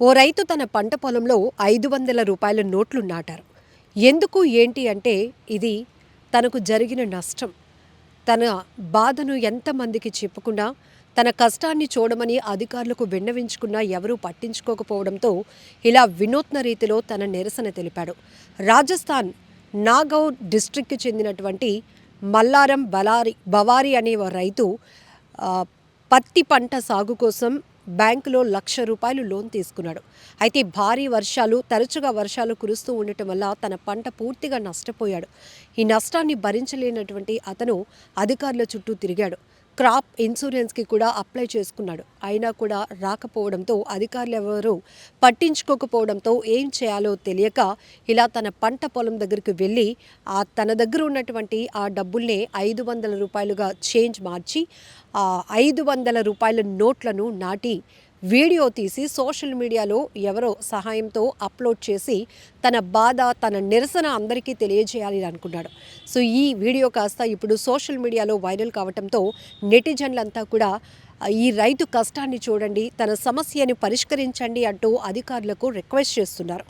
ఓ రైతు తన పంట పొలంలో 500 రూపాయల నోట్లు నాటారు. ఎందుకు ఏంటి అంటే ఇది తనకు జరిగిన నష్టం. తన బాధను ఎంతమందికి చెప్పుకున్నా, తన కష్టాన్ని చూడమని అధికారులకు విన్నవించుకున్నా ఎవరూ పట్టించుకోకపోవడంతో ఇలా వినూత్న రీతిలో తన నిరసన తెలిపాడు. రాజస్థాన్ నాగౌర్ డిస్ట్రిక్ట్కి చెందినటువంటి మల్లారం బవారి అనే ఓ రైతు ఆ, పత్తి పంట సాగు కోసం బ్యాంకులో ₹1,00,000 లోన్ తీసుకున్నాడు. అయితే భారీ వర్షాలు, తరచుగా వర్షాలు కురుస్తూ ఉండటం వల్ల తన పంట పూర్తిగా నష్టపోయాడు. ఈ నష్టాన్ని భరించలేనటువంటి అతను అధికారుల చుట్టూ తిరిగాడు. క్రాప్ ఇన్సూరెన్స్కి కూడా అప్లై చేసుకున్నాడు. అయినా కూడా రాకపోవడంతో అధికారులు ఎవరూ పట్టించుకోకపోవడంతో ఏం చేయాలో తెలియక ఇలా తన పంట పొలం దగ్గరికి వెళ్ళి తన దగ్గర ఉన్నటువంటి ఆ డబ్బుల్నే ₹500గా చేంజ్ మార్చి ఆ ₹500 నోట్లను నాటి వీడియో తీసి సోషల్ మీడియాలో ఎవరో సహాయంతో అప్లోడ్ చేసి తన బాధ, తన నిరసన అందరికీ తెలియజేయాలి అనుకున్నాడు. సో ఈ వీడియో కాస్త ఇప్పుడు సోషల్ మీడియాలో వైరల్ కావడంతో నెటిజన్లంతా కూడా ఈ రైతు కష్టాన్ని చూడండి, తన సమస్యని పరిష్కరించండి అంటూ అధికారులకు రిక్వెస్ట్ చేస్తున్నారు.